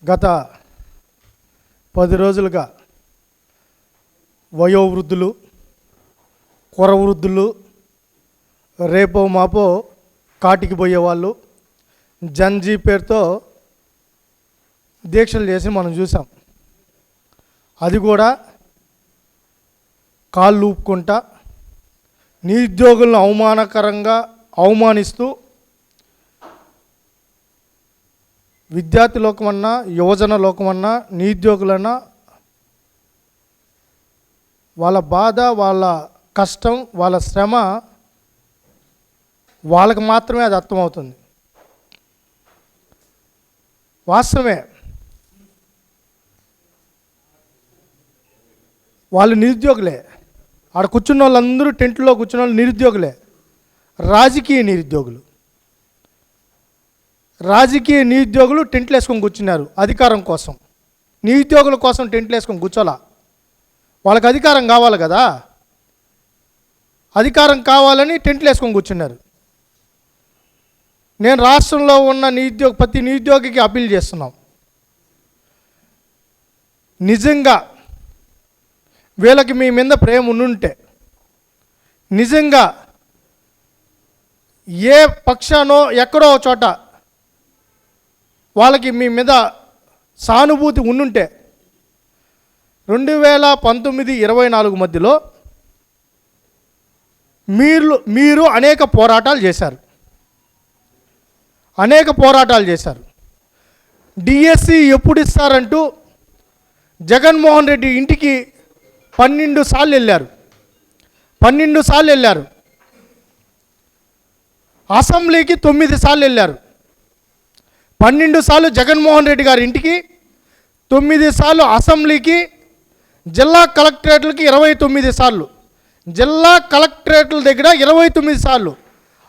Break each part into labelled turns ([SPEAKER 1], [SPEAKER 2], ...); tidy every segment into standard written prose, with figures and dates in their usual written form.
[SPEAKER 1] గత 10 రోజులుగా వయోవృద్ధులు, కొరవృద్ధులు, రేపో మాపో కాటికి పోయేవాళ్ళు జన్జీ పేరుతో దీక్షలు చేసి మనం చూసాం. అది కూడా కాళ్ళు ఊపుకుంటా నిరుద్యోగులను అవమానిస్తూ విద్యార్థి లోకమన్నా, యువజన లోకమన్నా, నిరుద్యోగులన్నా వాళ్ళ బాధ, వాళ్ళ కష్టం, వాళ్ళ శ్రమ వాళ్ళకి మాత్రమే అది అర్థమవుతుంది. వాస్తవమే, వాళ్ళు నిరుద్యోగులే. ఆడ కూర్చున్న వాళ్ళందరూ, టెంట్లో కూర్చున్న వాళ్ళు నిరుద్యోగులే. రాజకీయ నిరుద్యోగులు టెంట్లు వేసుకొని కూర్చున్నారు అధికారం కోసం. నిరుద్యోగుల కోసం టెంట్లు వేసుకొని కూర్చోలా. వాళ్ళకి అధికారం కావాలి కదా, అధికారం కావాలని టెంట్లు వేసుకొని కూర్చున్నారు. నేను రాష్ట్రంలో ఉన్న ప్రతి నిరుద్యోగికి అప్పీల్ చేస్తున్నాం. నిజంగా వీళ్ళకి మీ మీద ప్రేమ ఉండుంటే, నిజంగా ఏ పక్షానో ఎక్కడో చోట వాళ్ళకి మీ మీద సానుభూతి ఉండుంటే 2019-24 మధ్యలో మీరు అనేక పోరాటాలు చేశారు. డిఎస్సి ఎప్పుడు ఇస్తారంటూ జగన్మోహన్ రెడ్డి ఇంటికి 12 సార్లు వెళ్ళారు. అసెంబ్లీకి 9 సార్లు వెళ్ళారు. 12 సార్లు జగన్మోహన్ రెడ్డి గారి ఇంటికి, 9 సార్లు అసెంబ్లీకి, జిల్లా కలెక్టరేట్లకి 29 సార్లు, జిల్లా కలెక్టరేట్ల దగ్గర 29 సార్లు,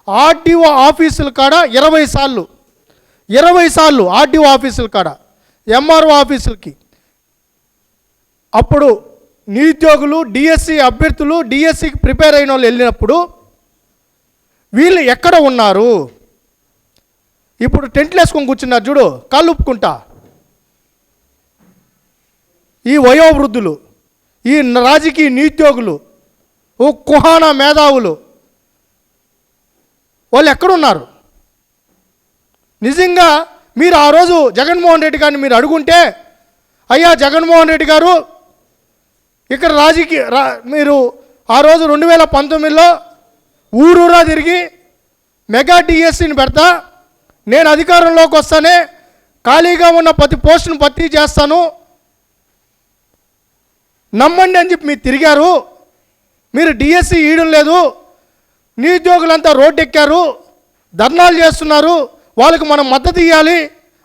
[SPEAKER 1] ఆర్డీఓ ఆఫీసుల కాడ 20 సార్లు ఆర్డీఓ ఆఫీసుల కాడ, ఎంఆర్ఓ ఆఫీసులకి. అప్పుడు నిరుద్యోగులు, డిఎస్సి అభ్యర్థులు, డిఎస్సికి ప్రిపేర్ అయిన వాళ్ళు వెళ్ళినప్పుడు వీళ్ళు ఎక్కడ ఉన్నారు? ఇప్పుడు టెంట్లు వేసుకొని కూర్చున్నారు చూడు, కాళ్ళు ఉప్పుకుంటా. ఈ వయోవృద్ధులు, ఈ రాజకీయ నిరుద్యోగులు, ఓ కుహానా మేధావులు, వాళ్ళు ఎక్కడున్నారు? నిజంగా మీరు ఆ రోజు జగన్మోహన్ రెడ్డి గారిని మీరు అడుగుంటే, అయ్యా జగన్మోహన్ రెడ్డి గారు, ఇక్కడ మీరు ఆ రోజు 2019లో ఊరూరా తిరిగి మెగా డిఎస్సిని పెడతా, నేను అధికారంలోకి వస్తానే ఖాళీగా ఉన్న ప్రతి పోస్టును భర్తీ చేస్తాను, నమ్మండి అని చెప్పి మీరు తిరిగారు. మీరు డిఎస్సి ఇవ్వడం లేదు, నిరుద్యోగులంతా రోడ్డు ఎక్కారు, ధర్నాలు చేస్తున్నారు, వాళ్ళకి మనం మద్దతు ఇవ్వాలి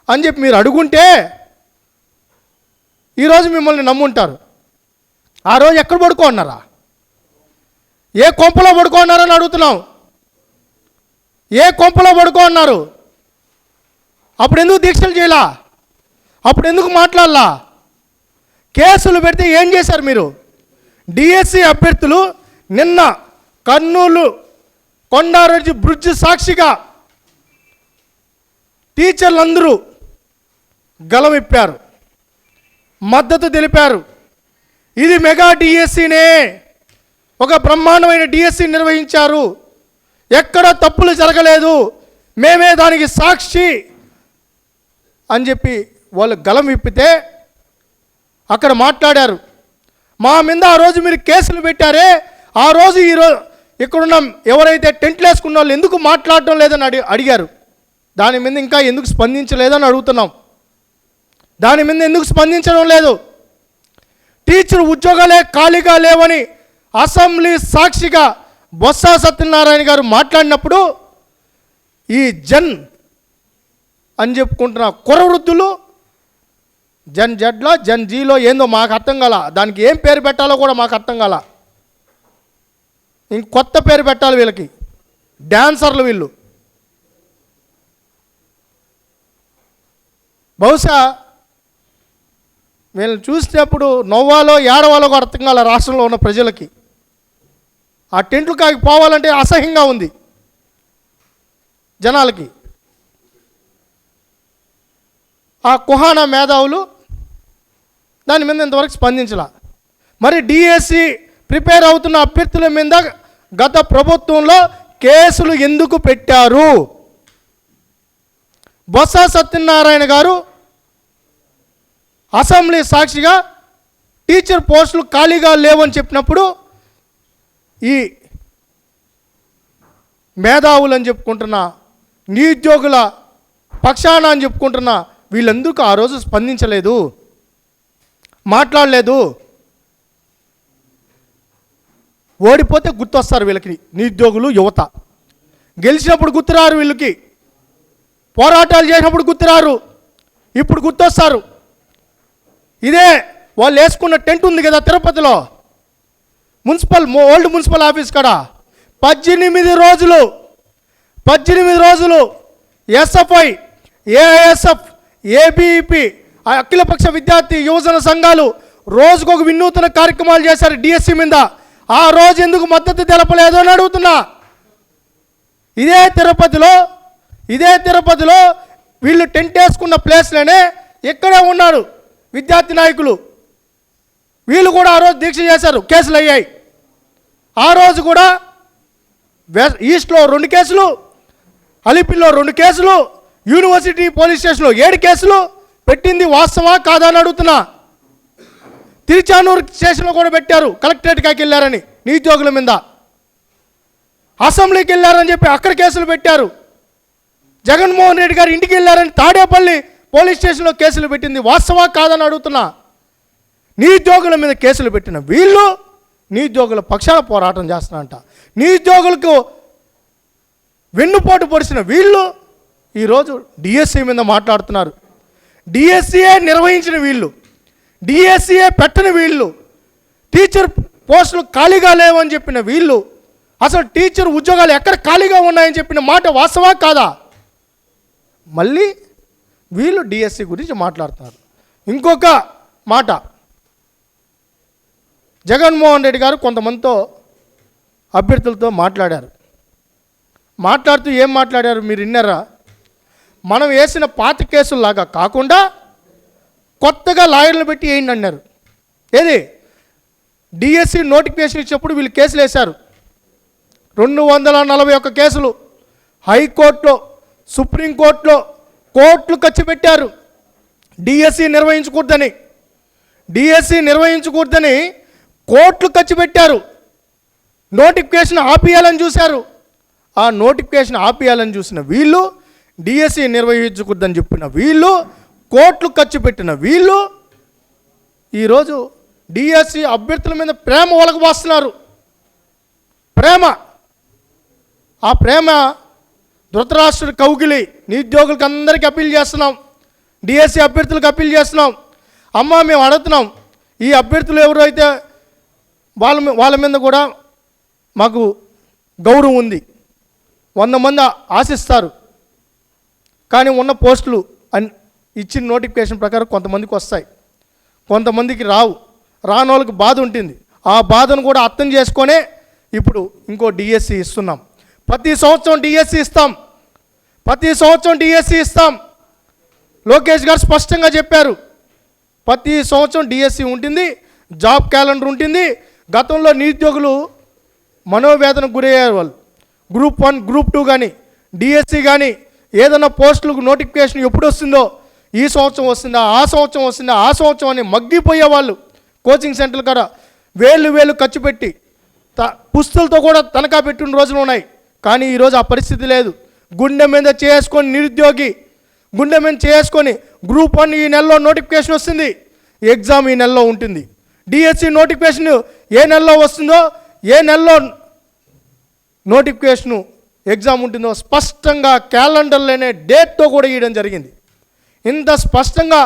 [SPEAKER 1] అని చెప్పి మీరు అడుగుంటే ఈరోజు మిమ్మల్ని నమ్ముంటారు. ఆ రోజు ఎక్కడ పడుకోన్నారా? ఏ కొంపలో పడుకోన్నారని అడుగుతున్నాం. ఏ కొంపలో పడుకోన్నారు? అప్పుడు ఎందుకు దీక్షలు చేయాలా? అప్పుడు ఎందుకు మాట్లాడాలా? కేసులు పెడితే ఏం చేశారు మీరు? డిఎస్సి అభ్యర్థులు నిన్న కర్నూలు కొండారెడ్డి బ్రిడ్జ్ సాక్షిగా టీచర్లందరూ గలమిప్పారు, మద్దతు తెలిపారు. ఇది మెగా డిఎస్సినే, ఒక బ్రహ్మాండమైన డిఎస్సి నిర్వహించారు, ఎక్కడ తప్పులు జరగలేదు, మేమే దానికి సాక్షి అని చెప్పి వాళ్ళు గలం విప్పితే అక్కడ మాట్లాడారు. మా మీద ఆ రోజు మీరు కేసులు పెట్టారే, ఆ రోజు ఈరోజు ఇక్కడున్న ఎవరైతే టెంట్లు వేసుకున్న వాళ్ళు ఎందుకు మాట్లాడటం లేదని అడిగారు. దాని మీద ఇంకా ఎందుకు స్పందించలేదని అడుగుతున్నాం. దాని మీద ఎందుకు స్పందించడం లేదు? టీచర్ ఉద్యోగాలే ఖాళీగా లేవని అసెంబ్లీ సాక్షిగా బొత్స సత్యనారాయణ గారు మాట్లాడినప్పుడు ఈ జన్ అని చెప్పుకుంటున్న కురవృద్ధులు, జన్ జడ్లో జన్ జీలో ఏందో మాకు అర్థం కాల. దానికి ఏం పేరు పెట్టాలో కూడా మాకు అర్థం కాల. ఇంకొత్త పేరు పెట్టాలి వీళ్ళకి. డాన్సర్లు వీళ్ళు. బహుశా వీళ్ళని చూసినప్పుడు నవ్వాలో ఏడవాలో కూడా అర్థం కాల రాష్ట్రంలో ఉన్న ప్రజలకి. ఆ టెంట్లు కాకి పోవాలంటే అసహ్యంగా ఉంది జనాలకి. ఆ కుహానా మేధావులు దాని మీద ఇంతవరకు స్పందించాల. మరి డిఎస్సి ప్రిపేర్ అవుతున్న అభ్యర్థుల మీద గత ప్రభుత్వంలో కేసులు ఎందుకు పెట్టారు? బొత్స సత్యనారాయణ గారు అసెంబ్లీ సాక్షిగా టీచర్ పోస్టులు ఖాళీగా లేవని చెప్పినప్పుడు ఈ మేధావులు అని చెప్పుకుంటున్న నిరుద్యోగుల పక్షాన అని చెప్పుకుంటున్న వీళ్ళెందుకు ఆ రోజు స్పందించలేదు, మాట్లాడలేదు? ఓడిపోతే గుర్తొస్తారు వీళ్ళకి నిరుద్యోగులు, యువత. గెలిచినప్పుడు గుర్తురారు వీళ్ళకి, పోరాటాలు చేసినప్పుడు గుర్తురారు, ఇప్పుడు గుర్తొస్తారు. ఇదే వాళ్ళు వేసుకున్న టెంట్ ఉంది కదా తిరుపతిలో, ఓల్డ్ మున్సిపల్ ఆఫీస్ కాడ 18 రోజులు ఎస్ఎఫ్ఐ, ఏఐఎస్ఎఫ్, ఏబీఈపీ, అఖిలపక్ష విద్యార్థి యువజన సంఘాలు రోజుకొక వినూత్న కార్యక్రమాలు చేశారు డిఎస్సి మీద. ఆ రోజు ఎందుకు మద్దతు తెలపలేదు అని అడుగుతున్నా. ఇదే తిరుపతిలో వీళ్ళు టెంట్ వేసుకున్న ప్లేస్లోనే ఇక్కడే ఉన్నారు విద్యార్థి నాయకులు. వీళ్ళు కూడా ఆ రోజు దీక్ష చేశారు, కేసులు అయ్యాయి. ఆ రోజు కూడా ఈస్ట్లో 2 కేసులు, అలిపిల్లో 2 కేసులు, యూనివర్సిటీ పోలీస్ స్టేషన్లో 7 కేసులు పెట్టింది వాస్తవా కాదా అని అడుగుతున్నా. తిరుచానూరు స్టేషన్లో కూడా పెట్టారు, కలెక్టరేట్కి వెళ్ళారని నిరుద్యోగుల మీద. అసెంబ్లీకి వెళ్ళారని చెప్పి అక్కడ కేసులు పెట్టారు. జగన్మోహన్ రెడ్డి గారు ఇంటికి వెళ్ళారని తాడేపల్లి పోలీస్ స్టేషన్లో కేసులు పెట్టింది వాస్తవా కాదని అడుగుతున్నా. నిరుద్యోగుల మీద కేసులు పెట్టిన వీళ్ళు నిరుద్యోగుల పక్షాన పోరాటం చేస్తున్నారంట. నిరుద్యోగులకు వెన్నుపోటు పొడిచిన వీళ్ళు ఈరోజు డిఎస్సి మీద మాట్లాడుతున్నారు. డిఎస్సియే నిర్వహించిన వీళ్ళు, డిఎస్సియే పెట్టని వీళ్ళు, టీచర్ పోస్టులు ఖాళీగా లేవని చెప్పిన వీళ్ళు, అసలు టీచర్ ఉద్యోగాలు ఎక్కడ ఖాళీగా ఉన్నాయని చెప్పిన మాట వాస్తవా కాదా? మళ్ళీ వీళ్ళు డిఎస్సి గురించి మాట్లాడుతున్నారు. ఇంకొక మాట, జగన్మోహన్ రెడ్డి గారు కొంతమందితో అభ్యర్థులతో మాట్లాడుతూ ఏం మాట్లాడారు మీరు విన్నారా? మనం వేసిన పాత కేసుల్లాగా కాకుండా కొత్తగా లాయర్లు పెట్టి వేయండి అన్నారు. ఏది డిఎస్సి నోటిఫికేషన్ ఇచ్చినప్పుడు వీళ్ళు కేసులు వేశారు, 241 కేసులు. హైకోర్టులో, సుప్రీంకోర్టులో కోర్టులు ఖర్చు పెట్టారు డిఎస్సి నిర్వహించకూడదని కోర్టులు ఖర్చు పెట్టారు. నోటిఫికేషన్ ఆపియాలని చూశారు. ఆ నోటిఫికేషన్ ఆపియాలని చూసిన వీళ్ళు, డిఎస్సి నిర్వహించకూడదని చెప్పిన వీళ్ళు, కోర్టులు ఖర్చు పెట్టిన వీళ్ళు ఈరోజు డిఎస్సి అభ్యర్థుల మీద ప్రేమ ఒలగబోస్తున్నారు. ఆ ప్రేమ ధృతరాష్ట్రుడి కౌగిలి. నిరుద్యోగులకు అందరికీ అప్పీల్ చేస్తున్నాం, డిఎస్సి అభ్యర్థులకు అప్పీల్ చేస్తున్నాం. అమ్మ మేము అడుగుతున్నాం, ఈ అభ్యర్థులు ఎవరైతే వాళ్ళ మీద కూడా మాకు గౌరవం ఉంది. 100 మంది ఆశిస్తారు, కానీ ఉన్న పోస్టులు ఇచ్చిన నోటిఫికేషన్ ప్రకారం కొంతమందికి వస్తాయి, కొంతమందికి రాని వాళ్ళకి బాధ ఉంటుంది. ఆ బాధను కూడా అర్థం చేసుకొనే ఇప్పుడు ఇంకో డిఎస్సి ఇస్తున్నాం. ప్రతి సంవత్సరం డిఎస్సి ఇస్తాం. లోకేష్ గారు స్పష్టంగా చెప్పారు, ప్రతి సంవత్సరం డిఎస్సి ఉంటుంది, జాబ్ క్యాలెండర్ ఉంటుంది. గతంలో నిరుద్యోగులు మనోవేదనకు గురయ్యారు. వాళ్ళు గ్రూప్ 1, గ్రూప్ 2 కానీ డిఎస్సి కానీ ఏదైనా పోస్టులకు నోటిఫికేషన్ ఎప్పుడు వస్తుందో, ఈ సంవత్సరం వస్తుందా, ఆ సంవత్సరం అని మగ్గిపోయేవాళ్ళు. కోచింగ్ సెంటర్లు కూడా వేలు ఖర్చు పెట్టి పుస్తలతో కూడా తనఖా పెట్టిన రోజులు ఉన్నాయి. కానీ ఈరోజు ఆ పరిస్థితి లేదు. గుండె మీద చేసుకొని గ్రూప్ 1 ఈ నెలలో నోటిఫికేషన్ వస్తుంది, ఎగ్జామ్ ఈ నెలలో ఉంటుంది. డిఎస్సి నోటిఫికేషన్ ఏ నెలలో వస్తుందో, ఏ నెలలో నోటిఫికేషను ఎగ్జామ్ ఉంటుందో స్పష్టంగా క్యాలెండర్లోనే డేట్తో కూడా ఇవ్వడం జరిగింది. ఇంత స్పష్టంగా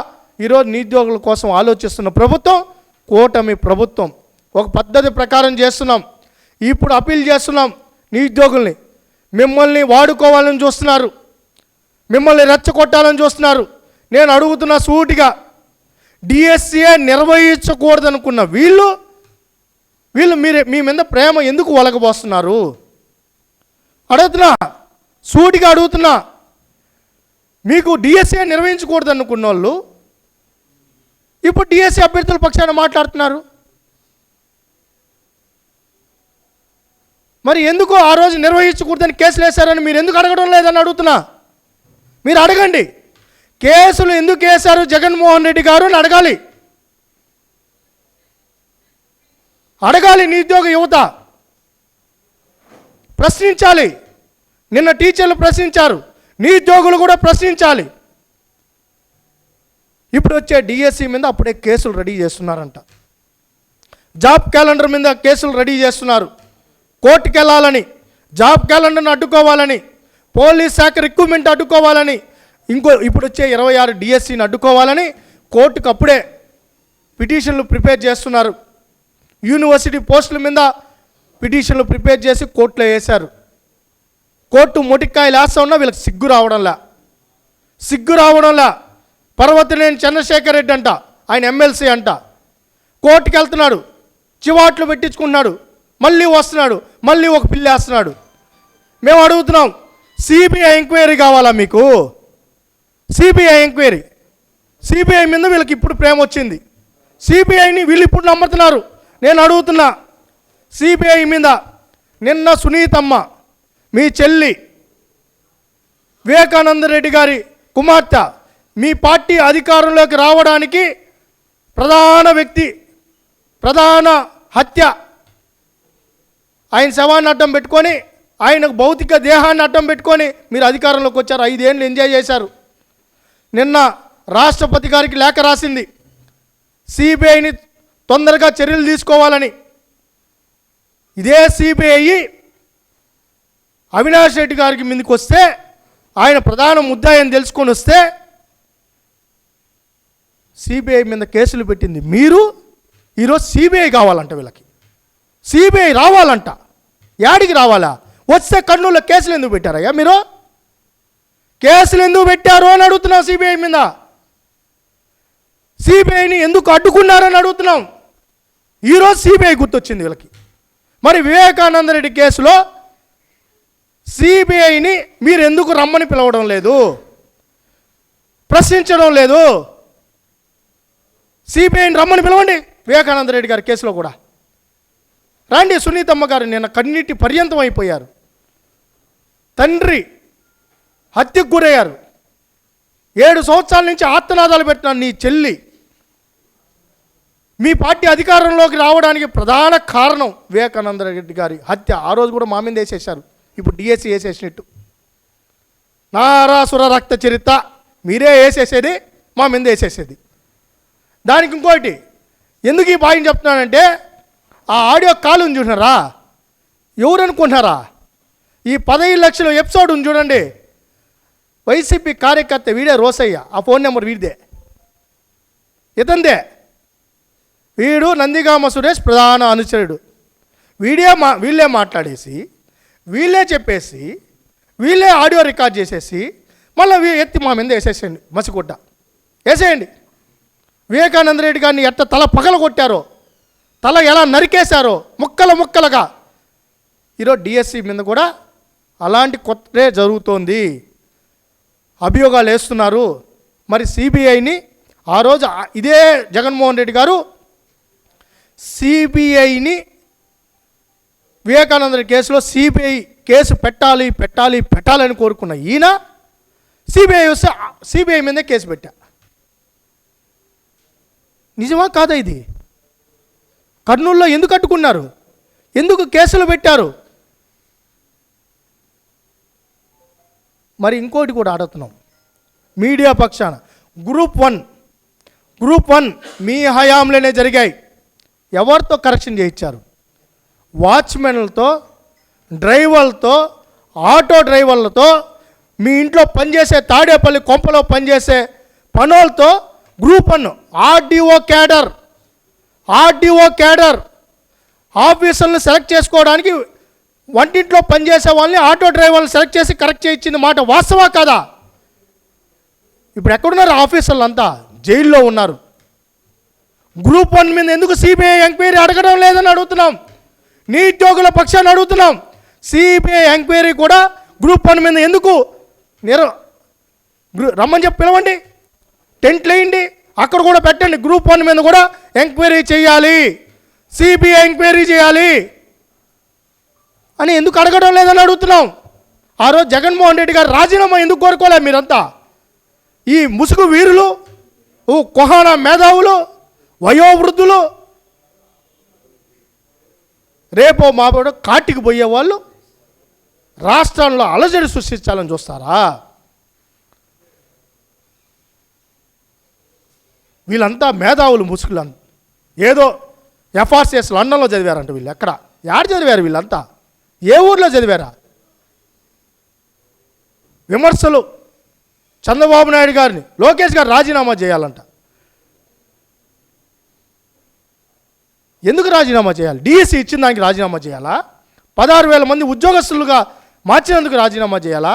[SPEAKER 1] ఈరోజు నిరుద్యోగుల కోసం ఆలోచిస్తున్న ప్రభుత్వం కూటమి ప్రభుత్వం. ఒక పద్ధతి ప్రకారం చేస్తున్నాం. ఇప్పుడు అప్పీల్ చేస్తున్నాం నిరుద్యోగుల్ని, మిమ్మల్ని వాడుకోవాలని చూస్తున్నారు, మిమ్మల్ని రెచ్చగొట్టాలని చూస్తున్నారు. నేను అడుగుతున్న సూటిగా, డిఎస్సియే నిర్వహించకూడదనుకున్న వీళ్ళు మీ మీద ప్రేమ ఎందుకు ఒలగబోస్తున్నారు? సూటిగా అడుగుతున్నా. మీకు డిఎస్సీ నిర్వహించకూడదు అనుకున్న వాళ్ళు ఇప్పుడు డిఎస్సీ అభ్యర్థుల పక్షాన మాట్లాడుతున్నారు. మరి ఎందుకు ఆ రోజు నిర్వహించకూడదని కేసులు వేశారని మీరు ఎందుకు అడగడం లేదని అడుగుతున్నా. మీరు అడగండి, కేసులు ఎందుకు వేశారు జగన్మోహన్ రెడ్డి గారు అని అడగాలి. నిరుద్యోగ యువత ప్రశ్నించాలి. నిన్న టీచర్లు ప్రశ్నించారు, నిరుద్యోగులు కూడా ప్రశ్నించాలి. ఇప్పుడు వచ్చే డిఎస్సి మీద అప్పుడే కేసులు రెడీ చేస్తున్నారంట. జాబ్ క్యాలెండర్ మీద కేసులు రెడీ చేస్తున్నారు. కోర్టుకు వెళ్ళాలని, జాబ్ క్యాలెండర్ను అడ్డుకోవాలని, పోలీస్ శాఖ రిక్రూట్మెంట్ అడ్డుకోవాలని, ఇప్పుడు వచ్చే 26 డిఎస్సిని అడ్డుకోవాలని కోర్టుకు అప్పుడే పిటిషన్లు ప్రిపేర్ చేస్తున్నారు. యూనివర్సిటీ పోస్టుల మీద పిటిషన్లు ప్రిపేర్ చేసి కోర్టులో వేశారు. కోర్టు మొటిక్కాయలు వేస్తా ఉన్నా వీళ్ళకి సిగ్గు రావడంలా. పర్వతనేని చంద్రశేఖర్ రెడ్డి అంట, ఆయన ఎమ్మెల్సీ అంట, కోర్టుకు వెళ్తున్నాడు, చివాట్లు పెట్టించుకుంటున్నాడు, మళ్ళీ వస్తున్నాడు, మళ్ళీ ఒక పిల్లి వేస్తున్నాడు. మేము అడుగుతున్నాం, సిబిఐ ఎంక్వైరీ కావాలా మీకు? CBI enquiry. సిబిఐ మీద వీళ్ళకి ఇప్పుడు ప్రేమ వచ్చింది. సిబిఐని వీళ్ళు ఇప్పుడు నమ్ముతున్నారు. నేను అడుగుతున్నా, సిబిఐ మీద నిన్న సునీతమ్మ మీ చెల్లి వివేకానంద రెడ్డి గారి కుమార్తె మీ పార్టీ అధికారంలోకి రావడానికి ప్రధాన హత్య, ఆయన శవాన్ని అడ్డం పెట్టుకొని, ఆయనకు భౌతిక దేహాన్ని అడ్డం పెట్టుకొని మీరు అధికారంలోకి వచ్చారు. 5 ఏళ్ళు ఎంజాయ్ చేశారు. నిన్న రాష్ట్రపతి గారికి లేఖ రాసింది సిబిఐని తొందరగా చర్యలు తీసుకోవాలని. ఇదే సిబిఐ అవినాష్ రెడ్డి గారికి మీదకి వస్తే, ఆయన ప్రధాన ముద్దాయని తెలుసుకొని వస్తే సిబిఐ మీద కేసులు పెట్టింది మీరు. ఈరోజు సిబిఐ కావాలంట వీళ్ళకి. సిబిఐ రావాలంట. యాడికి రావాలా? వస్తే కర్నూలులో కేసులు ఎందుకు పెట్టారయ్యా మీరు? కేసులు ఎందుకు పెట్టారు అని అడుగుతున్నాం. సిబిఐ మీద సిబిఐని ఎందుకు అడ్డుకున్నారని అడుగుతున్నాం. ఈరోజు సిబిఐ గుర్తొచ్చింది వీళ్ళకి. మరి వివేకానంద రెడ్డి కేసులో సిబిఐని మీరు ఎందుకు రమ్మని పిలవడం లేదు, ప్రశ్నించడం లేదు? సిబిఐని రమ్మని పిలవండి. వివేకానంద రెడ్డి గారి కేసులో కూడా రండి. సునీతమ్మ గారు నిన్న కన్నీటి పర్యంతం అయిపోయారు. తండ్రి హత్యకు గురయ్యారు. 7 సంవత్సరాల నుంచి ఆర్తనాదాలు పెట్టిన నీ చెల్లి మీ పార్టీ అధికారంలోకి రావడానికి ప్రధాన కారణం వివేకానంద రెడ్డి గారి హత్య. ఆ రోజు కూడా మా మీద వేసేసారు, ఇప్పుడు డిఎస్సి వేసేసినట్టు. నారాసుర రక్త చరిత్ర మీరే వేసేసేది, మా మీద వేసేసేది. దానికి ఇంకోటి ఎందుకు ఈ పాయింట్ చెప్తున్నానంటే, ఆ ఆడియో కాల్ ఉంది చూసినారా, ఎవరు అనుకుంటున్నారా? ఈ 15 లక్షల ఎపిసోడ్ ఉంది చూడండి, వైసీపీ కార్యకర్త వీడే రోసయ్య, ఆ ఫోన్ నెంబర్ వీడిదే, ఇతందే. వీడు నందిగామ సురేష్ ప్రధాన అనుచరుడు. వీళ్ళే మాట్లాడేసి, వీళ్ళే చెప్పేసి, వీళ్ళే ఆడియో రికార్డ్ చేసేసి మళ్ళీ ఎత్తి మా మీద వేసేసేయండి, మసిగుడ్డ వేసేయండి. వివేకానంద రెడ్డి గారిని ఎట్ట తల పగల కొట్టారో, తల ఎలా నరికేశారో ముక్కలుగా, ఈరోజు డిఎస్సి మీద కూడా అలాంటి కొత్తే జరుగుతోంది. అభియోగాలు వేస్తున్నారు. మరి సిబిఐని ఆ రోజు ఇదే జగన్మోహన్ రెడ్డి గారు సిబిఐని వివేకానంద రెడ్డి కేసులో సిబిఐ కేసు పెట్టాలని కోరుకున్న ఈయన సిబిఐ వస్తే సిబిఐ మీదే కేసు పెట్టా. నిజమా కాదా ఇది? కర్నూలులో ఎందుకు అడ్డుకున్నారు? ఎందుకు కేసులు పెట్టారు? మరి ఇంకోటి కూడా అడుగుతున్నాం మీడియా పక్షాన. గ్రూప్ వన్ మీ హయాంలోనే జరిగాయి. ఎవరితో కరెక్షన్ చేయించారు? వాచ్మెన్లతో, డ్రైవర్లతో, ఆటో డ్రైవర్లతో, మీ ఇంట్లో పనిచేసే తాడేపల్లి కొంపలో పనిచేసే పనులతో గ్రూప్ 1 ఆర్డీఓ క్యాడర్ ఆఫీసర్లను సెలెక్ట్ చేసుకోవడానికి వంటింట్లో పనిచేసే వాళ్ళని ఆటో డ్రైవర్లను సెలెక్ట్ చేసి కరెక్ట్ చేయించిన మాట వాస్తవా కాదా? ఇప్పుడు ఎక్కడున్నారు ఆఫీసర్లు? అంతా జైల్లో ఉన్నారు. గ్రూప్ 1 మీద ఎందుకు సిబిఐ ఎంక్వైరీ అడగడం లేదని అడుగుతున్నాం. నిరుద్యోగుల పక్షాన్ని అడుగుతున్నాం. సిబిఐ ఎంక్వైరీ కూడా గ్రూప్ 1 మీద ఎందుకు రమ్మని చెప్పి పిలవండి, టెంట్లు వేయండి, అక్కడ కూడా పెట్టండి. గ్రూప్ 1 మీద కూడా ఎంక్వైరీ చేయాలి, సిబిఐ ఎంక్వైరీ చేయాలి అని ఎందుకు అడగడం లేదని అడుగుతున్నాం. ఆ రోజు జగన్మోహన్ రెడ్డి గారు రాజీనామా ఎందుకు కోరుకోలే? మీరంతా ఈ ముసుగు వీరులు, కుహానా మేధావులు, వయోవృద్ధులు, రేపో మాపో కాటికి పోయే వాళ్ళు రాష్ట్రంలో అలజడి సృష్టించాలని చూస్తారా? వీళ్ళంతా మేధావులు, ముసుగులు. ఏదో ఎఫ్ఆర్సిఎస్ లండన్లో చదివారంట వీళ్ళు. ఎక్కడ చదివారు వీళ్ళంతా? ఏ ఊర్లో చదివారా? విమర్శలు చంద్రబాబు నాయుడు గారిని, లోకేష్ గారు రాజీనామా చేయాలంట. ఎందుకు రాజీనామా చేయాలి? డిఎస్సి ఇచ్చిన దానికి రాజీనామా చేయాలా? 16,000 మంది ఉద్యోగస్తులుగా మార్చినందుకు రాజీనామా చేయాలా?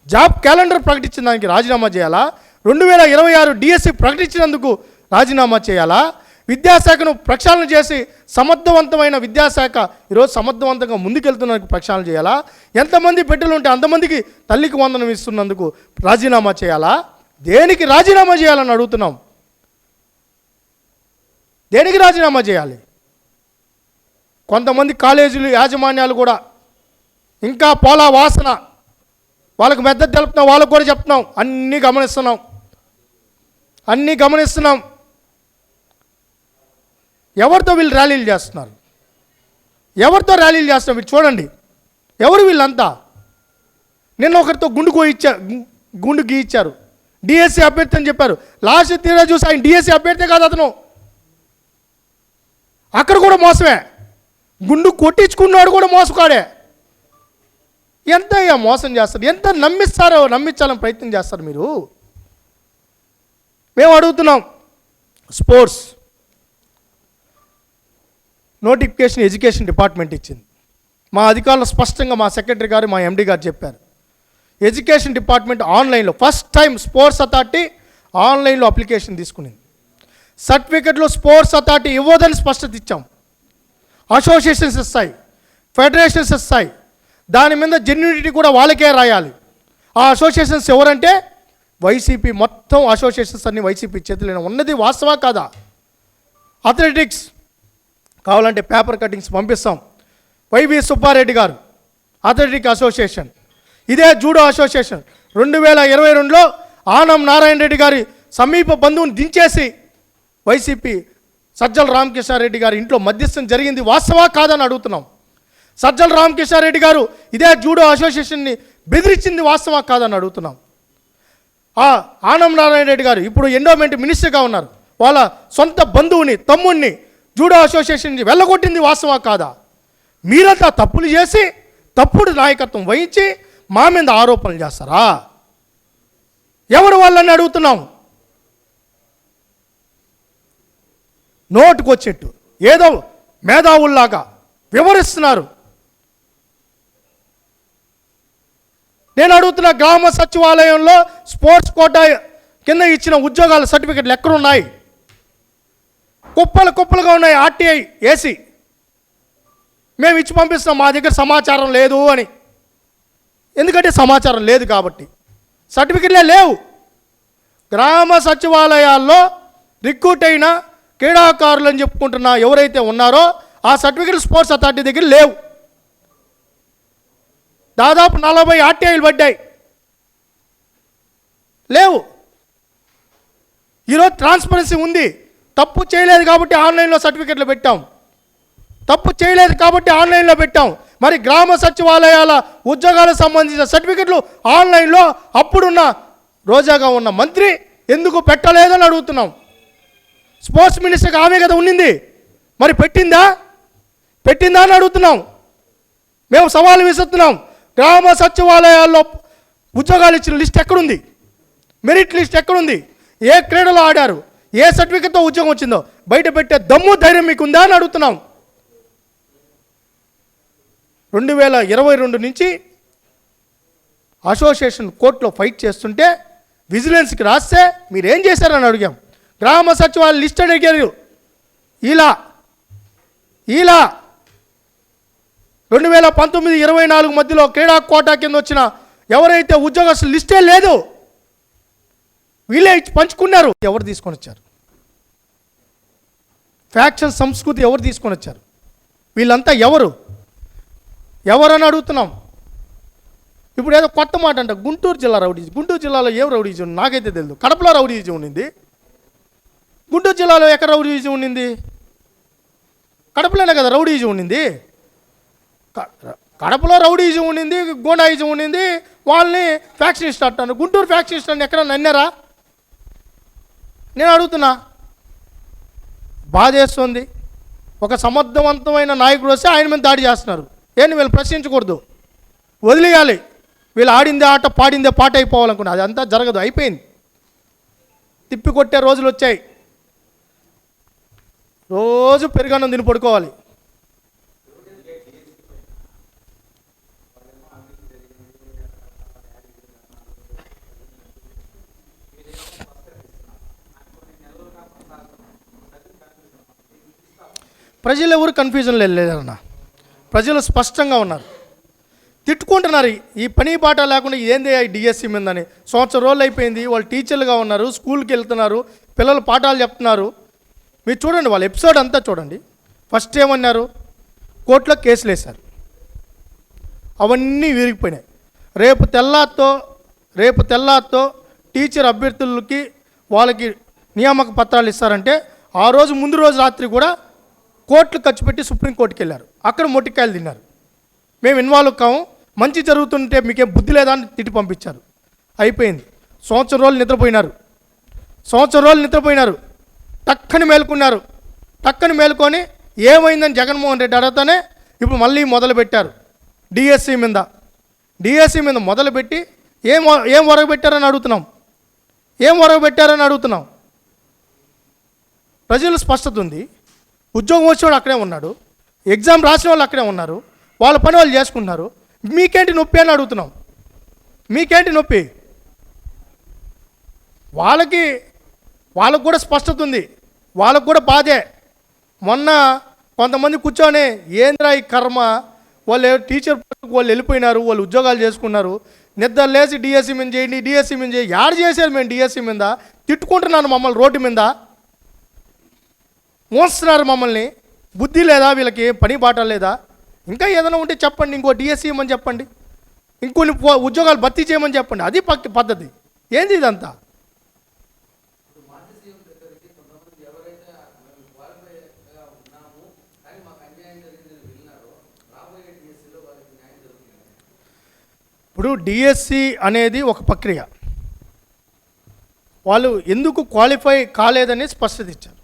[SPEAKER 1] జాబ్ క్యాలెండర్ ప్రకటించిన దానికి రాజీనామా చేయాలా? 2026 డిఎస్సి ప్రకటించినందుకు రాజీనామా చేయాలా? విద్యాశాఖను ప్రక్షాళన చేసి సమర్థవంతమైన విద్యాశాఖ ఈరోజు సమర్థవంతంగా ముందుకెళ్తున్నందుకు ప్రక్షాళన చేయాలా? ఎంతమంది బిడ్డలు ఉంటే అంతమందికి తల్లికి వందనం ఇస్తున్నందుకు రాజీనామా చేయాలా? దేనికి రాజీనామా చేయాలని అడుగుతున్నాం. దేనికి రాజీనామా చేయాలి? కొంతమంది కాలేజీలు యాజమాన్యాలు కూడా ఇంకా పోలా వాసన, వాళ్ళకు మెద్దతు తెలుపుతున్నాం, వాళ్ళకు కూడా చెప్తున్నాం. అన్నీ గమనిస్తున్నాం. ఎవరితో వీళ్ళు ర్యాలీలు చేస్తున్నారు? వీళ్ళు చూడండి. ఎవరు వీళ్ళంతా? నిన్న ఒకరితో గుండు గీయించారు. డిఎస్సి అభ్యర్థి అని చెప్పారు. లాస్ట్ తీరా చూసి ఆయన డిఎస్సి అభ్యర్థి కాదు అతను. అక్కడ కూడా మోసమే. గుండు కొట్టించుకున్నాడు కూడా మోసకాడే. ఎంత మోసం చేస్తారు? ఎంత నమ్మించాలని ప్రయత్నం చేస్తారు మీరు? మేము అడుగుతున్నాం. స్పోర్ట్స్ నోటిఫికేషన్ ఎడ్యుకేషన్ డిపార్ట్మెంట్ ఇచ్చింది. మా అధికారులు స్పష్టంగా, మా సెక్రటరీ గారు, మా ఎండి గారు చెప్పారు. ఎడ్యుకేషన్ డిపార్ట్మెంట్ ఆన్లైన్లో ఫస్ట్ టైం స్పోర్ట్స్ అథారిటీ ఆన్లైన్లో అప్లికేషన్ తీసుకునింది. సర్టిఫికెట్లు స్పోర్ట్స్ అథారిటీ ఇవ్వదని స్పష్టత ఇచ్చాం. అసోసియేషన్స్ ఇస్తాయి, ఫెడరేషన్స్ ఇస్తాయి. దాని మీద జెన్యూనిటీ కూడా వాళ్ళకే రాయాలి. ఆ అసోసియేషన్స్ ఎవరంటే వైసీపీ. మొత్తం అసోసియేషన్స్ అన్ని వైసీపీ చేతుల్లో ఉన్నది. వాస్తవా కాదా? అథ్లెటిక్స్ కావాలంటే పేపర్ కటింగ్స్ పంపిస్తాం. వైవి సుబ్బారెడ్డి గారు అథ్లెటిక్ అసోసియేషన్, ఇదే జూడో అసోసియేషన్ 2022లో ఆనం నారాయణ రెడ్డి గారి సమీప బంధువుని దించేసి వైసీపీ సజ్జల రామకృష్ణారెడ్డి గారి ఇంట్లో మధ్యస్థం జరిగింది. వాస్తవా కాదని అడుగుతున్నాం. సజ్జల రామకృష్ణారెడ్డి గారు ఇదే జూడో అసోసియేషన్ని బెదిరించింది వాస్తవా కాదని అడుగుతున్నాం. ఆనం నారాయణ రెడ్డి గారు ఇప్పుడు ఎండోమెంట్ మినిస్టర్గా ఉన్నారు. వాళ్ళ సొంత బంధువుని, తమ్ముడిని జూడో అసోసియేషన్ వెళ్ళగొట్టింది వాస్తవా కాదా? మీరంతా తప్పులు చేసి తప్పుడు నాయకత్వం వహించి మా మీద ఆరోపణలు చేస్తారా? ఎవరు వాళ్ళని అడుగుతున్నాం. నోటుకొచ్చేట్టు ఏదో మేధావుల్లాగా వివరిస్తున్నారు. నేను అడుగుతున్న, గ్రామ సచివాలయంలో స్పోర్ట్స్ కోటా కింద ఇచ్చిన ఉద్యోగాల సర్టిఫికెట్లు ఎక్కడున్నాయి? కుప్పలుగా ఉన్నాయి. ఆర్టీఐ ఏసీ మేము ఇచ్చి పంపిస్తున్నాం, మా దగ్గర సమాచారం లేదు అని. ఎందుకంటే సమాచారం లేదు కాబట్టి సర్టిఫికెట్లే లేవు. గ్రామ సచివాలయాల్లో రిక్రూట్ అయిన క్రీడాకారులు అని చెప్పుకుంటున్న ఎవరైతే ఉన్నారో ఆ సర్టిఫికెట్లు స్పోర్ట్స్ అథారిటీ దగ్గర లేవు. దాదాపు 40 ఆర్టీఐలు పడ్డాయి, లేవు. ఈరోజు ట్రాన్స్పరెన్సీ ఉంది. తప్పు చేయలేదు కాబట్టి ఆన్లైన్లో సర్టిఫికెట్లు పెట్టాం. మరి గ్రామ సచివాలయాల ఉద్యోగాలకు సంబంధించిన సర్టిఫికెట్లు ఆన్లైన్లో అప్పుడున్న రోజాగా ఉన్న మంత్రి ఎందుకు పెట్టలేదని అడుగుతున్నాం. స్పోర్ట్స్ మినిస్టర్గా ఆమె కదా ఉండింది, మరి పెట్టిందా అని అడుగుతున్నాం. మేము సవాలు విసురుతున్నాం. గ్రామ సచివాలయాల్లో ఉద్యోగాలు ఇచ్చిన లిస్ట్ ఎక్కడుంది? మెరిట్ లిస్ట్ ఎక్కడుంది? ఏ క్రీడలో ఆడారు? ఏ సర్టిఫికెట్తో ఉద్యోగం వచ్చిందో బయట పెట్టే దమ్ము ధైర్యం మీకుందా అని అడుగుతున్నాం. 2022 నుంచి అసోసియేషన్ కోర్టులో ఫైట్ చేస్తుంటే విజిలెన్స్కి రాస్తే మీరేం చేశారని అడిగాం. గ్రామ సచివాలయ లిస్ట్ అడిగారు. ఇలా 2019-24 మధ్యలో క్రీడా కోటా కింద వచ్చిన ఎవరైతే ఉద్యోగస్తులు లిస్టే లేదు. వీళ్ళే ఇచ్చి పంచుకున్నారు. ఎవరు తీసుకొని వచ్చారు? ఫ్యాక్షన్ సంస్కృతి ఎవరు తీసుకొని వచ్చారు? వీళ్ళంతా ఎవరని అడుగుతున్నాం. ఇప్పుడు ఏదో కొత్త మాట అంట, గుంటూరు జిల్లా రౌడీజం. గుంటూరు జిల్లాలో ఏం రౌడీజం నాకైతే తెలియదు. కడపలో రౌడీజం ఉండింది. గుంటూరు జిల్లాలో ఎక్కడ రౌడీజం ఉండింది? కడపలోనే కదా రౌడీజం ఉండింది. కడపలో రౌడీజం ఉండింది, గోండాయిజం ఉండింది. వాళ్ళని ఫ్యాక్షనిస్ట్ అంటాను. గుంటూరు ఫ్యాక్షనిస్ట్ అని ఎక్కడ నన్నారా? నేను అడుగుతున్నా. బాధేస్తుంది. ఒక సమర్థవంతమైన నాయకుడు వస్తే ఆయన మీద దాడి చేస్తున్నారు. ఏంటి వీళ్ళు ప్రశ్నించకూడదు, వదిలేయాలి. వీళ్ళు ఆడిందే ఆట, పాడిందే పాట అయిపోవాలనుకున్నా. అది అంతా జరగదు, అయిపోయింది. తిప్పికొట్టే రోజులు వచ్చాయి. రోజు పెరుగన్నం తిని పడుకోవాలి. ప్రజలు ఎవరు కన్ఫ్యూజన్లో వెళ్ళలేదన్న. ప్రజలు స్పష్టంగా ఉన్నారు. తిట్టుకుంటున్నారు. ఈ పని బాట లేకుండా ఏంది డిఎస్సి మీదని. సంవత్సరం రోజులు అయిపోయింది. వాళ్ళు టీచర్లుగా ఉన్నారు, స్కూల్కి వెళ్తున్నారు, పిల్లలు పాఠాలు చెప్తున్నారు. మీరు చూడండి, వాళ్ళ ఎపిసోడ్ అంతా చూడండి. ఫస్ట్ ఏమన్నారు? కోర్టులో కేసులు వేశారు. అవన్నీ విరిగిపోయినాయి. రేపు తెల్లారితో టీచర్ అభ్యర్థులకి వాళ్ళకి నియామక పత్రాలు ఇస్తారంటే ఆ రోజు ముందు రోజు రాత్రి కూడా కోర్టులు ఖర్చు పెట్టి సుప్రీంకోర్టుకి వెళ్ళారు. అక్కడ మొట్టికాయలు తిన్నారు. మేము ఇన్వాల్వ్ కాము, మంచి జరుగుతుంటే మీకేం బుద్ధి లేదా అని తిట్టి పంపించారు. అయిపోయింది. సంవత్సరం రోజులు నిద్రపోయినారు. టక్కని మేలుకొని ఏమైందని జగన్మోహన్ రెడ్డి అడగతానే ఇప్పుడు మళ్ళీ మొదలుపెట్టారు డిఎస్సి మీద మొదలుపెట్టి ఏం ఒరగబెట్టారని అడుగుతున్నాం. ప్రజలు స్పష్టత ఉంది. ఉద్యోగం వచ్చేవాడు అక్కడే ఉన్నాడు, ఎగ్జామ్ రాసిన వాళ్ళు అక్కడే ఉన్నారు, వాళ్ళ పని వాళ్ళు చేసుకుంటున్నారు. మీకేంటి నొప్పి అని అడుగుతున్నాం. మీకేంటి నొప్పి? వాళ్ళకు కూడా స్పష్టత ఉంది, వాళ్ళకు కూడా బాధే. మొన్న కొంతమంది కూర్చొని ఏంద్రా ఈ కర్మ, వాళ్ళు టీచర్ వాళ్ళు వెళ్ళిపోయినారు, వాళ్ళు ఉద్యోగాలు చేసుకున్నారు, నిద్ర లేచి డిఎస్సి మీద చేయండి. యాడ్ చేసేది మేము డిఎస్సి మీద. తిట్టుకుంటున్నాను మమ్మల్ని రోడ్డు మీద, మోస్తున్నారు మమ్మల్ని. బుద్ధి లేదా వీళ్ళకి? పని బాట లేదా? ఇంకా ఏదైనా ఉంటే చెప్పండి, ఇంకో డిఎస్సి ఇవ్వమని చెప్పండి, ఇంకొన్ని ఉద్యోగాలు భర్తీ చేయమని చెప్పండి. అది పద్ధతి. ఏంది ఇదంతా? ఇప్పుడు డిఎస్సి అనేది ఒక ప్రక్రియ. వాళ్ళు ఎందుకు క్వాలిఫై కాలేదని స్పష్టత ఇచ్చారు,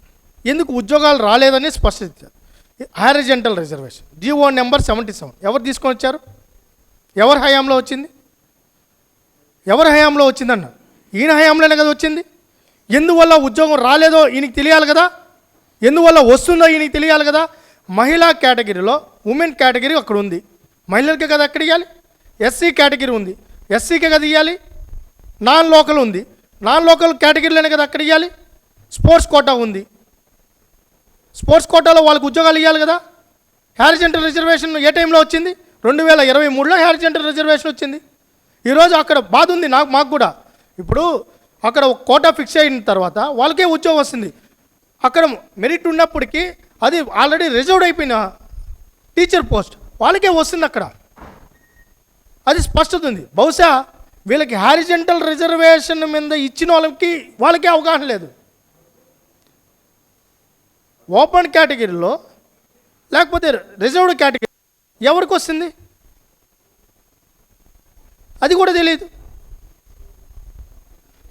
[SPEAKER 1] ఎందుకు ఉద్యోగాలు రాలేదని స్పష్టత ఇచ్చారు. హారిజంటల్ రిజర్వేషన్ జీవో నెంబర్ 77 ఎవరు తీసుకొని వచ్చారు? ఎవరి హయాంలో వచ్చిందన్న? ఈయన హయాంలోనే కదా వచ్చింది. ఎందువల్ల ఉద్యోగం రాలేదో ఈయనకి తెలియాలి కదా, ఎందువల్ల వస్తుందో ఈయనకి తెలియాలి కదా. మహిళా కేటగిరీలో ఉమెన్ కేటగిరీ అక్కడ ఉంది, మహిళలకే కదా అక్కడ ఇవ్వాలి. ఎస్సీ కేటగిరీ ఉంది, ఎస్సీకే కదా ఇవ్వాలి. నాన్ లోకల్ ఉంది, నాన్ లోకల్ కేటగిరీలోనే కదా అక్కడ ఇవ్వాలి. స్పోర్ట్స్ కోటా ఉంది, స్పోర్ట్స్ కోటాలో వాళ్ళకి ఉద్యోగాలు ఇవ్వాలి కదా. హారిజంటల్ రిజర్వేషన్ ఏ టైంలో వచ్చింది? 2023లో హారిజంటల్ రిజర్వేషన్ వచ్చింది. ఈరోజు అక్కడ బాధ ఉంది మాకు కూడా. ఇప్పుడు అక్కడ ఒక కోటా ఫిక్స్ అయిన తర్వాత వాళ్ళకే ఉద్యోగం వస్తుంది. అక్కడ మెరిట్ ఉన్నప్పటికీ అది ఆల్రెడీ రిజర్వ్డ్ అయిపోయిన టీచర్ పోస్ట్ వాళ్ళకే వస్తుంది. అక్కడ అది స్పష్టత ఉంది. బహుశా వీళ్ళకి హారిజంటల్ రిజర్వేషన్ మీద ఇచ్చిన వాళ్ళకే అవగాహన లేదు. ఓపెన్ కేటగిరీలో లేకపోతే రిజర్వ్డ్ కేటగిరీ ఎవరికి వస్తుంది అది కూడా తెలియదు.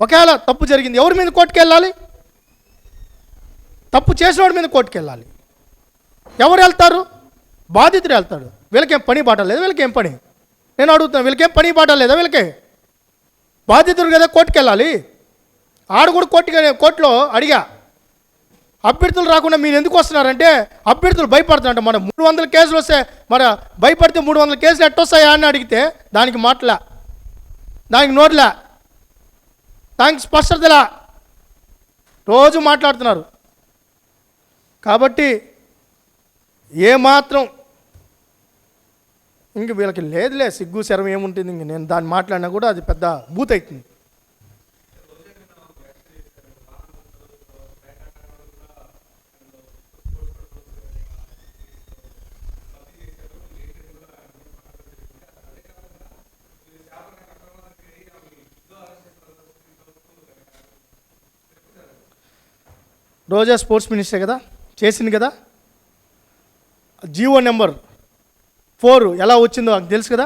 [SPEAKER 1] ఒకవేళ తప్పు జరిగింది ఎవరి మీద కోర్టుకు వెళ్ళాలి? తప్పు చేసినవాడి మీద కోర్టుకు వెళ్ళాలి. ఎవరు వెళ్తారు? బాధితుడు వెళ్తాడు. వీళ్ళకేం పని బాట లేదు. వీళ్ళకేం పని? నేను అడుగుతున్నాను, వీళ్ళకేం పని బాట లేదా? వీళ్ళకే బాధితుడు కదా కోర్టుకు వెళ్ళాలి. ఆడు కూడా కోర్టులో అడిగా, అభ్యర్థులు రాకుండా మీరు ఎందుకు వస్తున్నారంటే అభ్యర్థులు భయపడుతున్నారంట. మన 300 కేసులు వస్తే మరి భయపడితే 300 కేసులు ఎట్టొస్తాయా అని అడిగితే దానికి మాటలా, దానికి నోట్లా, దానికి స్పష్టతలా రోజు మాట్లాడుతున్నారు. కాబట్టి ఏమాత్రం ఇంక వీళ్ళకి లేదులే, సిగ్గు శరం ఏముంటుంది. ఇంక నేను దాన్ని మాట్లాడినా కూడా అది పెద్ద బూత్ అవుతుంది. రోజా స్పోర్ట్స్ మినిస్టర్ కదా, చేసింది కదా. జీవో నెంబర్ 4 ఎలా వచ్చిందో నాకు తెలుసు కదా.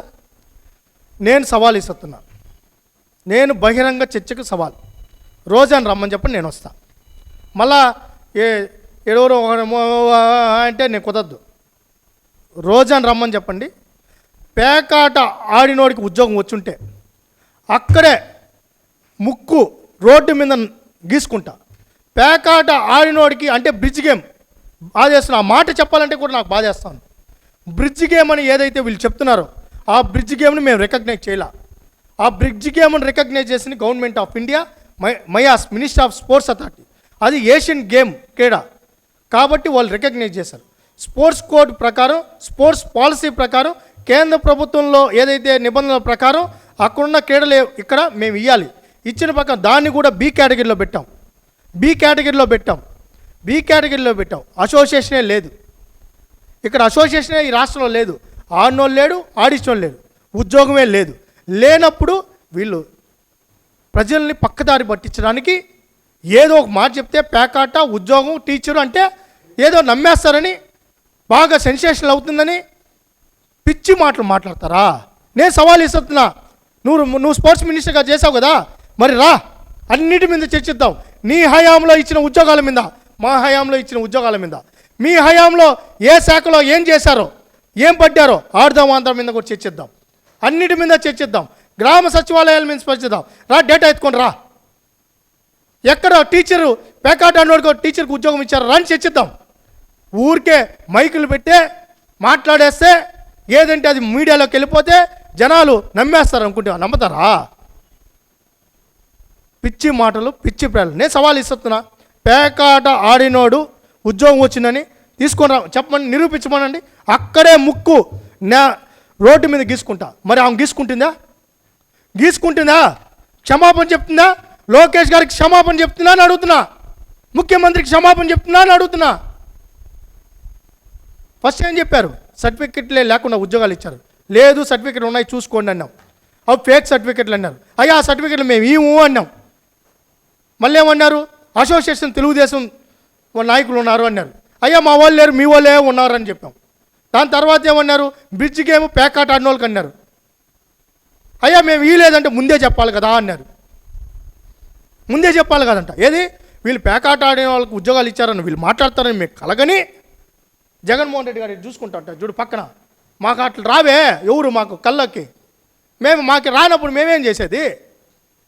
[SPEAKER 1] నేను సవాల్ ఇస్తున్నా, నేను బహిరంగ చర్చకు సవాల్. రోజాని రమ్మని చెప్పండి, నేను వస్తా. మళ్ళా ఎవరో అంటే నేను కుదరదు. రోజాని రమ్మని చెప్పండి. పేకాట ఆడినోడికి ఉద్యోగం వచ్చుంటే అక్కడే ముక్కు రోడ్డు మీద గీసుకుంటా. పేకాట ఆడినోడికి అంటే బ్రిడ్జ్ గేమ్ బాధేస్తున్నా. ఆ మాట చెప్పాలంటే కూడా నాకు బాధేస్తాను. బ్రిడ్జ్ గేమ్ అని ఏదైతే వీళ్ళు చెప్తున్నారో ఆ బ్రిడ్జ్ గేమ్ని మేము రికగ్నైజ్ చేయాల. ఆ బ్రిడ్జ్ గేమ్ని రికగ్నైజ్ చేసింది government of India, MYAS minister of sports authority. అది ఏషియన్ గేమ్ క్రీడ కాబట్టి వాళ్ళు రికగ్నైజ్ చేశారు. స్పోర్ట్స్ కోడ్ ప్రకారం, స్పోర్ట్స్ పాలసీ ప్రకారం, కేంద్ర ప్రభుత్వంలో ఏదైతే నిబంధనల ప్రకారం అక్కడున్న క్రీడలు ఇక్కడ మేము ఇవ్వాలి. ఇచ్చిన ప్రకారం దాన్ని కూడా బి కేటగిరీలో పెట్టాం. బి కేటగిరీలో పెట్టాం. అసోసియేషనే లేదు ఇక్కడ. అసోసియేషనే ఈ రాష్ట్రంలో లేదు. ఆడినోళ్ళు లేడు, ఆడించడం లేదు, ఉద్యోగమే లేదు. లేనప్పుడు వీళ్ళు ప్రజల్ని పక్కదారి పట్టించడానికి ఏదో ఒక మాట చెప్తే పేకాట, ఉద్యోగం, టీచరు అంటే ఏదో నమ్మేస్తారని, బాగా సెన్సేషన్ అవుతుందని పిచ్చి మాటలు మాట్లాడతారా? నేను సవాల్ ఇస్తున్నా. నువ్వు స్పోర్ట్స్ మినిస్టర్గా చేసావు కదా, మరి రా, అన్నిటి మీద చర్చిద్దాం. నీ హయాంలో ఇచ్చిన ఉద్యోగాల మీద, మా హయాంలో ఇచ్చిన ఉద్యోగాల మీద, మీ హయాంలో ఏ శాఖలో ఏం చేశారో, ఏం పడ్డారో ఆడదాం, ఆంధ్ర మీద కూడా చర్చిద్దాం. అన్నిటి మీద చర్చిద్దాం. గ్రామ సచివాలయాల మీద చర్చిద్దాం. రా, డేటా ఎత్తుకొని రా. ఎక్కడ టీచరు పేకాట అన్నోడికి టీచర్కి ఉద్యోగం ఇచ్చారు రాని చర్చిద్దాం. ఊరికే మైకులు పెట్టే మాట్లాడేస్తే ఏదంటే అది మీడియాలోకి వెళ్ళిపోతే జనాలు నమ్మేస్తారు అనుకుంటే నమ్ముతారా? పిచ్చి మాటలు, పిచ్చి ప్రేరణ. నేను సవాల్ ఇస్తున్నా. పేకాట ఆడినోడు ఉద్యోగం వచ్చిందని తీసుకొని రా, చెప్పమని, నిరూపించమనండి. అక్కడే ముక్కు రోడ్డు మీద గీసుకుంటా. మరి ఆమె గీసుకుంటుందా? క్షమాపణ చెప్తుందా? లోకేష్ గారికి క్షమాపణ చెప్తున్నా అని అడుగుతున్నా. ముఖ్యమంత్రికి క్షమాపణ చెప్తున్నా అని అడుగుతున్నా. ఫస్ట్ ఏం చెప్పారు? సర్టిఫికెట్లే లేకుండా ఉద్యోగాలు ఇచ్చారు. లేదు, సర్టిఫికెట్లు ఉన్నాయి చూసుకోండి అన్నాం. అవి ఫేక్ సర్టిఫికెట్లు అన్నారు. అయ్యా ఆ సర్టిఫికెట్లు మేము ఇవ్వు అన్నాం. మళ్ళీ ఏమన్నారు? అసోసియేషన్ తెలుగుదేశం నాయకులు ఉన్నారు అన్నారు. అయ్యా మా వాళ్ళు లేరు, మీ వాళ్ళే ఉన్నారు అని చెప్పాం. దాని తర్వాత ఏమన్నారు? బ్రిడ్జ్ గేమ్ పేకాట ఆడిన వాళ్ళకి అన్నారు. అయ్యా మేము ఇవ్వలేదంటే ముందే చెప్పాలి కదా అన్నారు. ముందే చెప్పాలి కదంట. ఏది వీళ్ళు పేకాట ఆడిన వాళ్ళకి ఉద్యోగాలు ఇచ్చారని వీళ్ళు మాట్లాడతారని మీకు కలగని జగన్మోహన్ రెడ్డి గారు చూసుకుంటా చూడు పక్కన. మాకు అట్లా రావే ఎవరు మాకు కళ్ళకి, మాకు రానప్పుడు మేమేం చేసేది?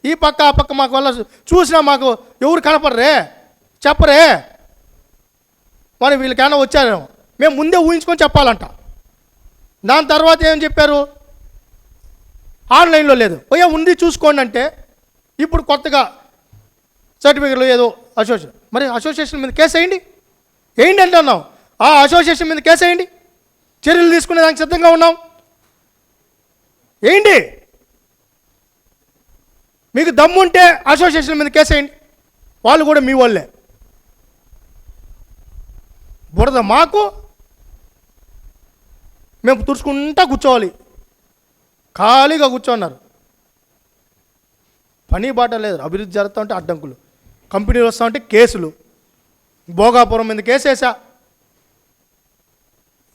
[SPEAKER 1] ఈ పక్క ఆ పక్క మాకు వల్ల చూసినా మాకు ఎవరు కనపడరే, చెప్పరే. మరి వీళ్ళకైనా వచ్చారు, మేము ముందే ఊహించుకొని చెప్పాలంట. దాని తర్వాత ఏం చెప్పారు? ఆన్లైన్లో లేదు, పోయా ఉంది చూసుకోండి అంటే ఇప్పుడు కొత్తగా సర్టిఫికెట్లు ఏదో అసోసియేషన్. మరి అసోసియేషన్ మీద కేసు వేయండి అంటున్నాం. ఆ అసోసియేషన్ మీద కేసు వేయండి, చర్యలు తీసుకునే దానికి సిద్ధంగా ఉన్నాం. ఏంటి మీకు దమ్ముంటే అసోసియేషన్ మీద కేసు వేయండి, వాళ్ళు కూడా మీ వాళ్ళే. బురద మాకు, మేము తుడుచుకుంటా కూర్చోవాలి. ఖాళీగా కూర్చోన్నారు, పని బాట లేదు. అభివృద్ధి జరుగుతూ ఉంటే అడ్డంకులు, కంపెనీలు వస్తూ ఉంటే కేసులు. భోగాపురం మీద కేసేసా,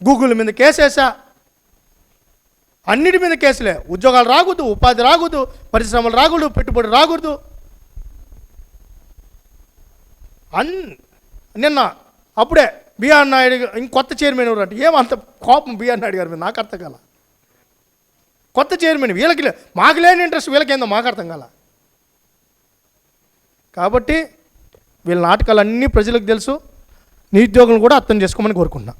[SPEAKER 1] గూగుల్ మీద కేసేసా, అన్నిటి మీద కేసులే. ఉద్యోగాలు రాకూడదు, ఉపాధి రాకూడదు, పరిశ్రమలు రాకూడదు, పెట్టుబడి రాకూడదు. నిన్న అప్పుడే బిఆర్ నాయుడు ఇంకొత్త చైర్మన్ ఎవరు అంటే ఏమంత కోపం బిఆర్ నాయుడు గారి మీద నాకు అర్థం కాల. కొత్త చైర్మన్ వీళ్ళకి మాకు లేని ఇంట్రెస్ట్ వీళ్ళకేందో మాకు అర్థం కాల. కాబట్టి వీళ్ళ నాటకాలన్నీ ప్రజలకు తెలుసు, నిరుద్యోగులను కూడా అర్థం చేసుకోమని కోరుకుంటున్నా.